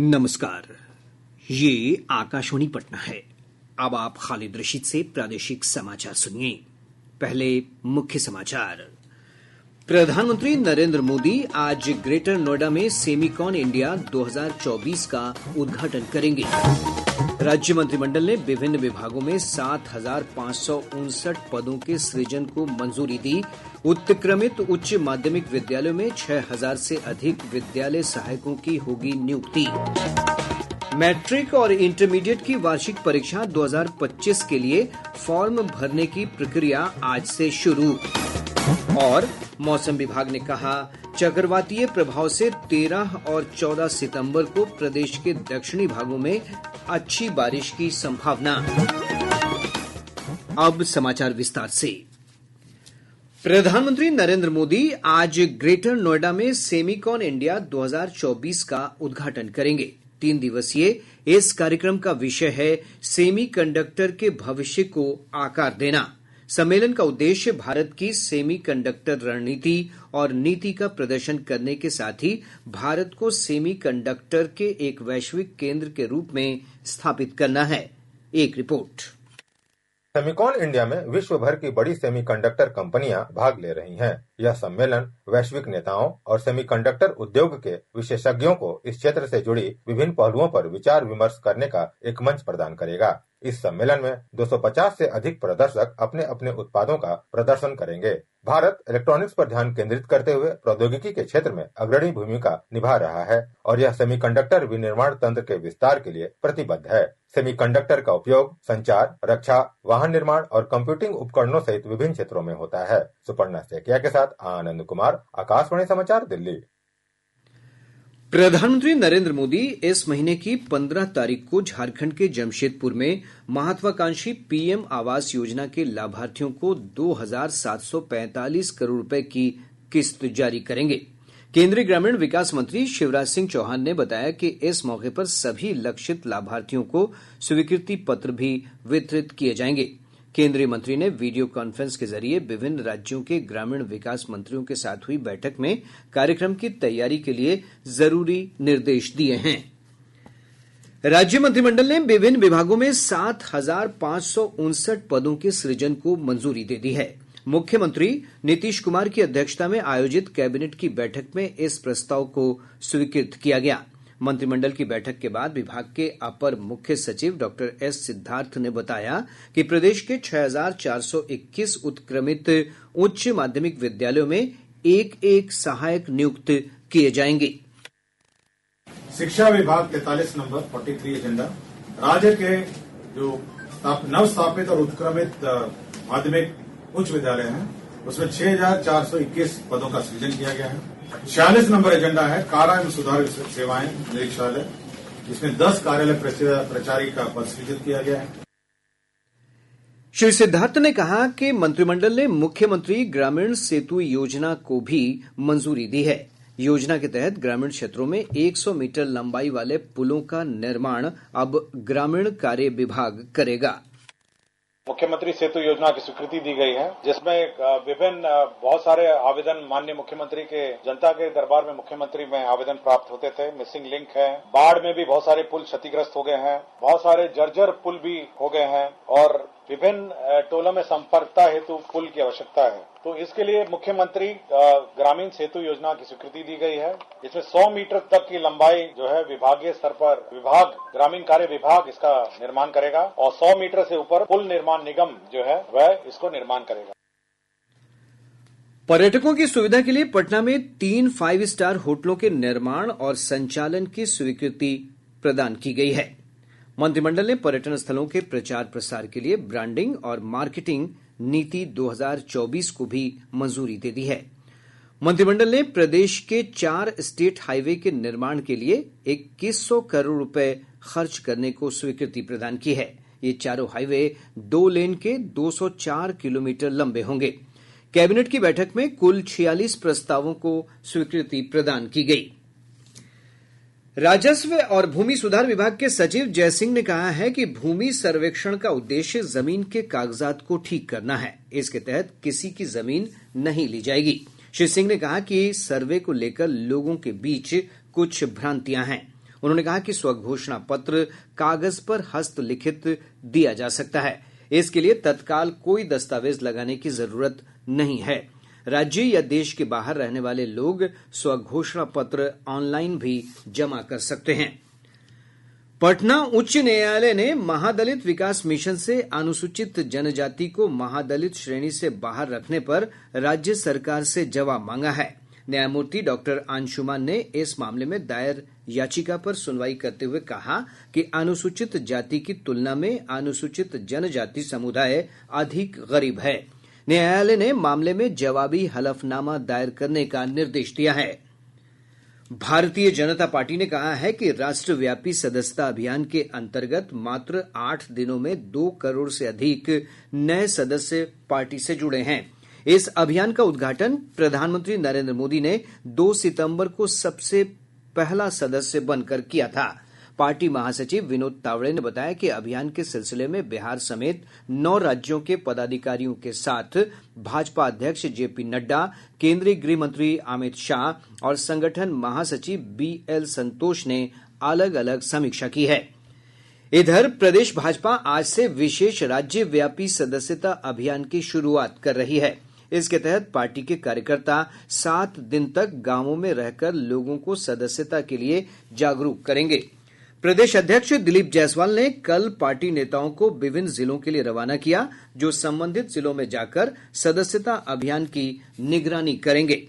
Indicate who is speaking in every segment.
Speaker 1: नमस्कार। ये आकाशवाणी पटना है। अब आप खालिद रशीद से प्रादेशिक समाचार सुनिए। पहले मुख्य समाचार। प्रधानमंत्री नरेंद्र मोदी आज ग्रेटर नोएडा में सेमिकॉन इंडिया 2024 का उद्घाटन करेंगे। राज्य मंत्रिमंडल ने विभिन्न विभागों में 7,559 पदों के सृजन को मंजूरी दी। उत्क्रमित उच्च माध्यमिक विद्यालयों में 6,000 से अधिक विद्यालय सहायकों की होगी नियुक्ति। मैट्रिक और इंटरमीडिएट की वार्षिक परीक्षा 2025 के लिए फॉर्म भरने की प्रक्रिया आज से शुरू। और मौसम विभाग ने कहा, चक्रवातीय प्रभाव से 13 और 14 सितंबर को प्रदेश के दक्षिणी भागों में अच्छी बारिश की संभावना। अब समाचार विस्तार से। प्रधानमंत्री नरेंद्र मोदी आज ग्रेटर नोएडा में सेमिकॉन इंडिया 2024 का उद्घाटन करेंगे। 3 दिवसीय इस कार्यक्रम का विषय है सेमीकंडक्टर के भविष्य को आकार देना। सम्मेलन का उद्देश्य भारत की सेमीकंडक्टर रणनीति और नीति का प्रदर्शन करने के साथ ही भारत को सेमीकंडक्टर के एक वैश्विक केंद्र के रूप में स्थापित करना है। एक रिपोर्ट।
Speaker 2: सेमिकॉन इंडिया में विश्व भर की बड़ी सेमीकंडक्टर कंपनियां भाग ले रही हैं। यह सम्मेलन वैश्विक नेताओं और सेमीकंडक्टर उद्योग के विशेषज्ञों को इस क्षेत्र से जुड़ी विभिन्न पहलुओं पर विचार विमर्श करने का एक मंच प्रदान करेगा। इस सम्मेलन में 250 से अधिक प्रदर्शक अपने अपने उत्पादों का प्रदर्शन करेंगे। भारत इलेक्ट्रॉनिक्स पर ध्यान केंद्रित करते हुए प्रौद्योगिकी के क्षेत्र में अग्रणी भूमिका निभा रहा है और यह सेमीकंडक्टर विनिर्माण तंत्र के विस्तार के लिए प्रतिबद्ध है। सेमीकंडक्टर का उपयोग संचार, रक्षा, वाहन निर्माण और कंप्यूटिंग उपकरणों सहित विभिन्न क्षेत्रों में होता है। सुपर्णा सेकिया के साथ आनंद कुमार, आकाशवाणी समाचार, दिल्ली।
Speaker 1: प्रधानमंत्री नरेंद्र मोदी इस महीने की 15 तारीख को झारखंड के जमशेदपुर में महत्वाकांक्षी पीएम आवास योजना के लाभार्थियों को 2,745 करोड़ रुपए की किस्त जारी करेंगे। केंद्रीय ग्रामीण विकास मंत्री शिवराज सिंह चौहान ने बताया कि इस मौके पर सभी लक्षित लाभार्थियों को स्वीकृति पत्र भी वितरित किए जाएंगे। केंद्रीय मंत्री ने वीडियो कॉन्फ्रेंस के जरिए विभिन्न राज्यों के ग्रामीण विकास मंत्रियों के साथ हुई बैठक में कार्यक्रम की तैयारी के लिए जरूरी निर्देश दिए हैं। राज्य मंत्रिमंडल ने विभिन्न विभागों में 7,559 पदों के सृजन को मंजूरी दे दी है। मुख्यमंत्री नीतीश कुमार की अध्यक्षता में आयोजित कैबिनेट की बैठक में इस प्रस्ताव को स्वीकृत किया गया। मंत्रिमंडल की बैठक के बाद विभाग के अपर मुख्य सचिव डॉक्टर एस सिद्धार्थ ने बताया कि प्रदेश के 6,421 उत्क्रमित उच्च माध्यमिक विद्यालयों में एक सहायक नियुक्त किए जाएंगे।
Speaker 3: शिक्षा विभाग 43 नंबर 43 एजेंडा राज्य के जो नवस्थापित और उत्क्रमित माध्यमिक उच्च विद्यालय हैं उसमें 6,421 पदों का सृजन किया गया है। 46 नंबर एजेंडा है कारा एवं सुधार सेवाएं निरीक्षालय, जिसमें 10 कार्यालय प्रचारी का पद सृजित किया गया है।
Speaker 1: श्री सिद्धार्थ ने कहा कि मंत्रिमंडल ने मुख्यमंत्री ग्रामीण सेतु योजना को भी मंजूरी दी है। योजना के तहत ग्रामीण क्षेत्रों में 100 मीटर लंबाई वाले पुलों का निर्माण अब ग्रामीण कार्य विभाग करेगा।
Speaker 4: मुख्यमंत्री सेतु योजना की स्वीकृति दी गई है, जिसमें विभिन्न बहुत सारे आवेदन माननीय मुख्यमंत्री के जनता के दरबार में मुख्यमंत्री में आवेदन प्राप्त होते थे। मिसिंग लिंक है, बाढ़ में भी बहुत सारे पुल क्षतिग्रस्त हो गए हैं, बहुत सारे जर्जर पुल भी हो गए हैं और विभिन्न टोलों में संपर्कता हेतु पुल की आवश्यकता है। तो इसके लिए मुख्यमंत्री ग्रामीण सेतु योजना की स्वीकृति दी गई है। इसमें 100 मीटर तक की लंबाई जो है विभागीय स्तर पर विभाग ग्रामीण कार्य विभाग इसका निर्माण करेगा और 100 मीटर से ऊपर पुल निर्माण निगम जो है वह इसको निर्माण करेगा।
Speaker 1: पर्यटकों की सुविधा के लिए पटना में 3 5 स्टार होटलों के निर्माण और संचालन की स्वीकृति प्रदान की गई है। मंत्रिमंडल ने पर्यटन स्थलों के प्रचार प्रसार के लिए ब्रांडिंग और मार्केटिंग नीति 2024 को भी मंजूरी दे दी है। मंत्रिमंडल ने प्रदेश के 4 स्टेट हाईवे के निर्माण के लिए 2100 करोड़ रुपए खर्च करने को स्वीकृति प्रदान की है। ये चारों हाईवे 2 लेन के 204 किलोमीटर लंबे होंगे। कैबिनेट की बैठक में कुल 46 प्रस्तावों को स्वीकृति प्रदान की गई। राजस्व और भूमि सुधार विभाग के सचिव जयसिंह ने कहा है कि भूमि सर्वेक्षण का उद्देश्य जमीन के कागजात को ठीक करना है। इसके तहत किसी की जमीन नहीं ली जाएगी। श्री सिंह ने कहा कि सर्वे को लेकर लोगों के बीच कुछ भ्रांतियां हैं। उन्होंने कहा कि स्वघोषणा पत्र कागज पर हस्तलिखित दिया जा सकता है। इसके लिए तत्काल कोई दस्तावेज लगाने की जरूरत नहीं है। राज्य या देश के बाहर रहने वाले लोग स्वघोषणा पत्र ऑनलाइन भी जमा कर सकते हैं। पटना उच्च न्यायालय ने महादलित विकास मिशन से अनुसूचित जनजाति को महादलित श्रेणी से बाहर रखने पर राज्य सरकार से जवाब मांगा है। न्यायमूर्ति डॉक्टर अंशुमान ने इस मामले में दायर याचिका पर सुनवाई करते हुए कहा कि अनुसूचित जाति की तुलना में अनुसूचित जनजाति समुदाय अधिक गरीब है। न्यायालय ने मामले में जवाबी हलफनामा दायर करने का निर्देश दिया है। भारतीय जनता पार्टी ने कहा है कि राष्ट्रव्यापी सदस्यता अभियान के अंतर्गत मात्र 8 दिनों में 2 करोड़ से अधिक नए सदस्य पार्टी से जुड़े हैं। इस अभियान का उद्घाटन प्रधानमंत्री नरेंद्र मोदी ने 2 सितंबर को सबसे पहला सदस्य बनकर किया था। पार्टी महासचिव विनोद तावड़े ने बताया कि अभियान के सिलसिले में बिहार समेत 9 राज्यों के पदाधिकारियों के साथ भाजपा अध्यक्ष जेपी नड्डा, केंद्रीय गृह मंत्री अमित शाह और संगठन महासचिव बीएल संतोष ने अलग अलग समीक्षा की है। इधर प्रदेश भाजपा आज से विशेष राज्यव्यापी सदस्यता अभियान की शुरुआत कर रही है। इसके तहत पार्टी के कार्यकर्ता 7 दिन तक गांवों में रहकर लोगों को सदस्यता के लिए जागरूक करेंगे। प्रदेश अध्यक्ष दिलीप जायसवाल ने कल पार्टी नेताओं को विभिन्न जिलों के लिए रवाना किया, जो संबंधित जिलों में जाकर सदस्यता अभियान की निगरानी करेंगे।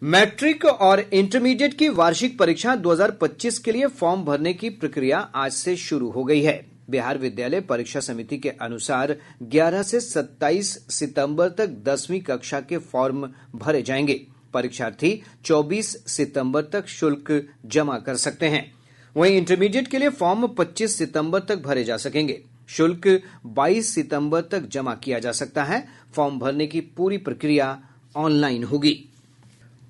Speaker 1: मैट्रिक और इंटरमीडिएट की वार्षिक परीक्षा 2025 के लिए फॉर्म भरने की प्रक्रिया आज से शुरू हो गई है। बिहार विद्यालय परीक्षा समिति के अनुसार 11 से 27 सितंबर तक 10वीं कक्षा के फॉर्म भरे जाएंगे। परीक्षार्थी 24 सितंबर तक शुल्क जमा कर सकते हैं। वहीं इंटरमीडिएट के लिए फॉर्म 25 सितंबर तक भरे जा सकेंगे। शुल्क 22 सितंबर तक जमा किया जा सकता है। फॉर्म भरने की पूरी प्रक्रिया ऑनलाइन होगी।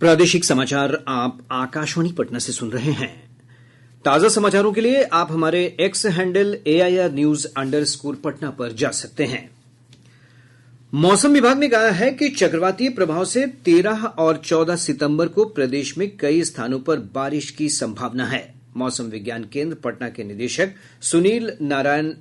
Speaker 1: प्रादेशिक समाचार आप आकाशवाणी पटना से सुन रहे हैं। ताजा समाचारों के लिए आप हमारे एक्स हैंडल AIR News_पटना पर जा सकते हैं। मौसम विभाग ने कहा है कि चक्रवातीय प्रभाव से 13 और 14 सितंबर को प्रदेश में कई स्थानों पर बारिश की संभावना है। मौसम विज्ञान केंद्र पटना के निदेशक सुनील नारायण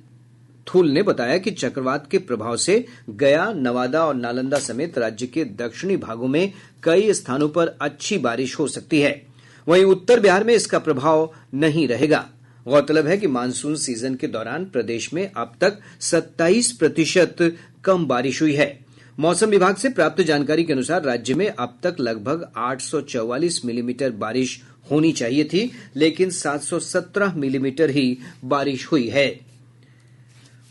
Speaker 1: थुल ने बताया कि चक्रवात के प्रभाव से गया, नवादा और नालंदा समेत राज्य के दक्षिणी भागों में कई स्थानों पर अच्छी बारिश हो सकती है। वहीं उत्तर बिहार में इसका प्रभाव नहीं रहेगा। गौरतलब है कि मानसून सीजन के दौरान प्रदेश में अब तक 27% कम बारिश हुई है। मौसम विभाग से प्राप्त जानकारी के अनुसार राज्य में अब तक लगभग 844 मिलीमीटर बारिश होनी चाहिए थी, लेकिन 717 मिलीमीटर ही बारिश हुई है।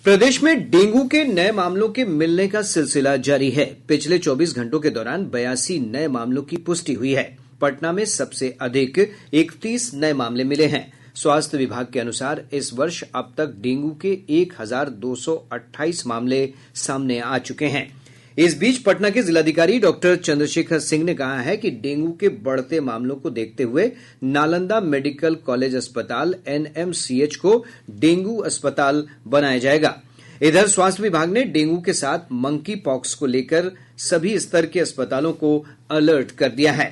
Speaker 1: प्रदेश में डेंगू के नए मामलों के मिलने का सिलसिला जारी है। पिछले 24 घंटों के दौरान 82 नए मामलों की पुष्टि हुई है। पटना में सबसे अधिक 31 नए मामले मिले हैं। स्वास्थ्य विभाग के अनुसार इस वर्ष अब तक डेंगू के 1228 मामले सामने आ चुके हैं। इस बीच पटना के जिलाधिकारी डॉक्टर चंद्रशेखर सिंह ने कहा है कि डेंगू के बढ़ते मामलों को देखते हुए नालंदा मेडिकल कॉलेज अस्पताल NMCH को डेंगू अस्पताल बनाया जाएगा। इधर स्वास्थ्य विभाग ने डेंगू के साथ मंकी पॉक्स को लेकर सभी स्तर के अस्पतालों को अलर्ट कर दिया है।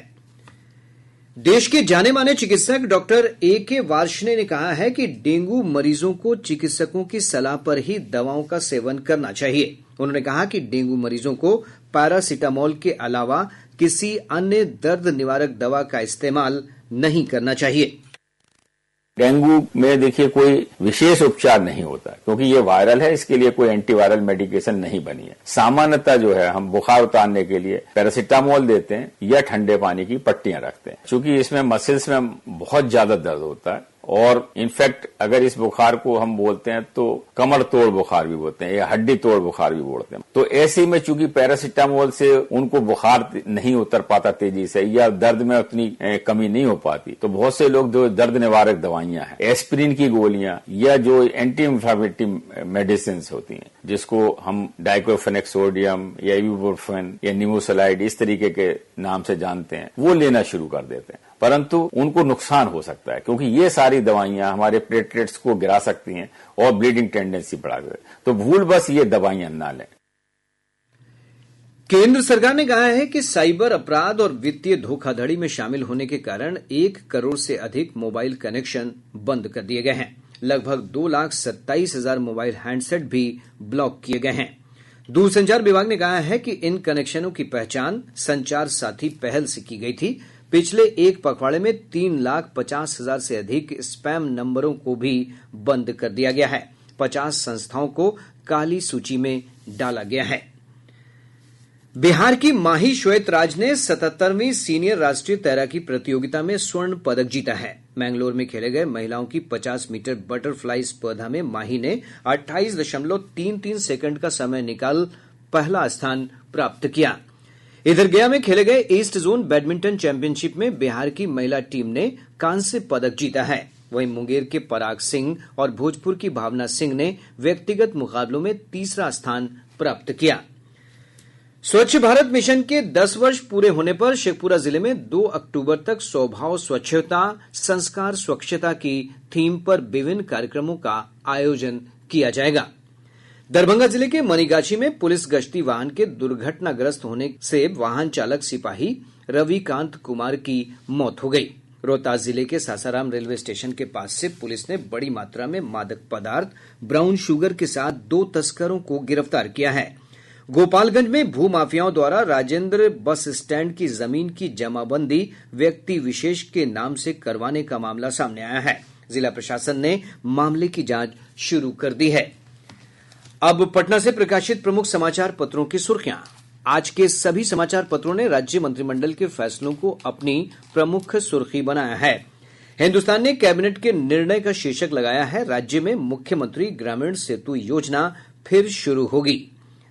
Speaker 1: देश के जाने माने चिकित्सक डॉक्टर AK वार्ष्णेय ने कहा है कि डेंगू मरीजों को चिकित्सकों की सलाह पर ही दवाओं का सेवन करना चाहिए। उन्होंने कहा कि डेंगू मरीजों को पैरासिटामोल के अलावा किसी अन्य दर्द निवारक दवा का इस्तेमाल नहीं करना चाहिए।
Speaker 5: डेंगू में देखिए कोई विशेष उपचार नहीं होता, क्योंकि ये वायरल है, इसके लिए कोई एंटीवायरल मेडिकेशन नहीं बनी है। सामान्यतः जो है हम बुखार उतारने के लिए पैरासिटामोल देते हैं या ठंडे पानी की पट्टियां रखते हैं। चूंकि इसमें मसल्स में बहुत ज्यादा दर्द होता है और इनफैक्ट अगर इस बुखार को हम बोलते हैं तो कमर तोड़ बुखार भी बोलते हैं या हड्डी तोड़ बुखार भी बोलते हैं। तो ऐसे में चूंकि पैरासिटामोल से उनको बुखार नहीं उतर पाता तेजी से या दर्द में उतनी कमी नहीं हो पाती, तो बहुत से लोग जो दर्द निवारक दवाइयां हैं, एस्पिरिन की गोलियां या जो एंटी इंफ्लेमेटरी मेडिसिन होती हैं, जिसको हम डाइक्लोफेनेक सोडियम या इबुप्रोफेन या निमोसलाइड इस तरीके के नाम से जानते हैं, वो लेना शुरू कर देते हैं। परंतु उनको नुकसान हो सकता है, क्योंकि ये सारी दवाइयां हमारे प्लेटलेट्स को गिरा सकती हैं और ब्लीडिंग टेंडेंसी बढ़ा देती है। तो भूल बस ये दवाइयां ना लें।
Speaker 1: केंद्र सरकार ने कहा है कि साइबर अपराध और वित्तीय धोखाधड़ी में शामिल होने के कारण 1 करोड़ से अधिक मोबाइल कनेक्शन बंद कर दिए गए हैं। लगभग 2,27,000 मोबाइल हैंडसेट भी ब्लॉक किए गए हैं। दूरसंचार विभाग ने कहा है कि इन कनेक्शनों की पहचान संचार साथी पहल से की गई थी। पिछले एक पखवाड़े में 3,50,000 से अधिक स्पैम नंबरों को भी बंद कर दिया गया है। 50 संस्थाओं को काली सूची में डाला गया है। बिहार की माही श्वेत राज ने 77वीं सीनियर राष्ट्रीय तैराकी प्रतियोगिता में स्वर्ण पदक जीता है। मैंगलोर में खेले गए महिलाओं की 50 मीटर बटरफ्लाई स्पर्धा में माही ने 28.33 सेकंड का समय निकाल पहला स्थान प्राप्त किया। इधर गया में खेले गए ईस्ट जोन बैडमिंटन चैंपियनशिप में बिहार की महिला टीम ने कांस्य पदक जीता है। वहीं मुंगेर के पराग सिंह और भोजपुर की भावना सिंह ने व्यक्तिगत मुकाबलों में तीसरा स्थान प्राप्त किया। स्वच्छ भारत मिशन के 10 वर्ष पूरे होने पर शेखपुरा जिले में 2 अक्टूबर तक स्वभाव स्वच्छता संस्कार स्वच्छता की थीम पर विभिन्न कार्यक्रमों का आयोजन किया जाएगा। दरभंगा जिले के मनीगाछी में पुलिस गश्ती वाहन के दुर्घटनाग्रस्त होने से वाहन चालक सिपाही रविकांत कुमार की मौत हो गई। रोहतास जिले के सासाराम रेलवे स्टेशन के पास से पुलिस ने बड़ी मात्रा में मादक पदार्थ ब्राउन शुगर के साथ 2 तस्करों को गिरफ्तार किया है। गोपालगंज में भू माफियाओं द्वारा राजेंद्र बस स्टैंड की जमीन की जमाबंदी व्यक्ति विशेष के नाम से करवाने का मामला सामने आया है। जिला प्रशासन ने मामले की जांच शुरू कर दी है। अब पटना से प्रकाशित प्रमुख समाचार पत्रों की सुर्खियां। आज के सभी समाचार पत्रों ने राज्य मंत्रिमंडल के फैसलों को अपनी प्रमुख सुर्खी बनाया है। हिन्दुस्तान ने कैबिनेट के निर्णय का शीर्षक लगाया है, राज्य में मुख्यमंत्री ग्रामीण सेतु योजना फिर शुरू होगी।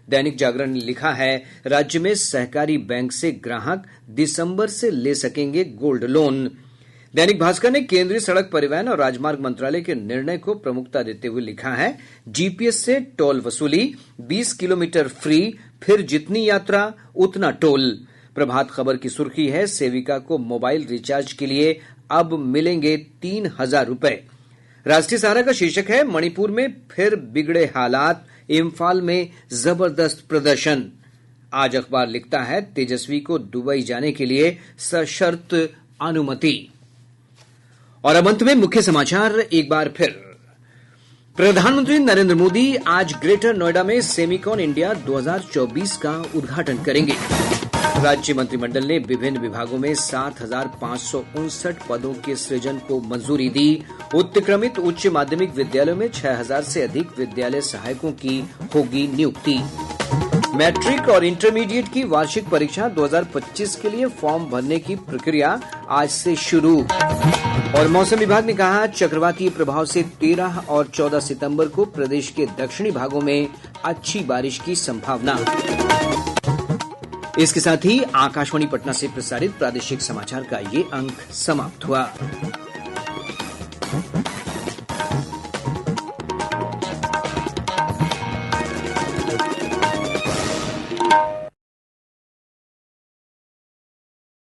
Speaker 1: दैनिक जागरण ने लिखा है, राज्य में सहकारी बैंक से ग्राहक दिसंबर से ले सकेंगे गोल्ड लोन। दैनिक भास्कर ने केंद्रीय सड़क परिवहन और राजमार्ग मंत्रालय के निर्णय को प्रमुखता देते हुए लिखा है, जीपीएस से टोल वसूली 20 किलोमीटर फ्री, फिर जितनी यात्रा उतना टोल। प्रभात खबर की सुर्खी है, सेविका को मोबाइल रिचार्ज के लिए अब मिलेंगे 3,000 रुपए। राष्ट्रीय सहारा का शीर्षक है, मणिपुर में फिर बिगड़े हालात, इम्फाल में जबरदस्त प्रदर्शन। आज अखबार लिखता है, तेजस्वी को दुबई जाने के लिए सशर्त अनुमति। और अब अंत में मुख्य समाचार एक बार फिर। प्रधानमंत्री नरेंद्र मोदी आज ग्रेटर नोएडा में सेमिकॉन इंडिया 2024 का उद्घाटन करेंगे। राज्य मंत्रिमंडल ने विभिन्न विभागों में 7,559 पदों के सृजन को मंजूरी दी। उत्क्रमित उच्च माध्यमिक विद्यालयों में 6,000 से अधिक विद्यालय सहायकों की होगी नियुक्ति। मैट्रिक और इंटरमीडिएट की वार्षिक परीक्षा 2025 के लिए फॉर्म भरने की प्रक्रिया आज से शुरू। और मौसम विभाग ने कहा, चक्रवातीय प्रभाव से 13 और 14 सितंबर को प्रदेश के दक्षिणी भागों में अच्छी बारिश की संभावना। इसके साथ ही आकाशवाणी पटना से प्रसारित प्रादेशिक समाचार का ये अंक समाप्त हुआ।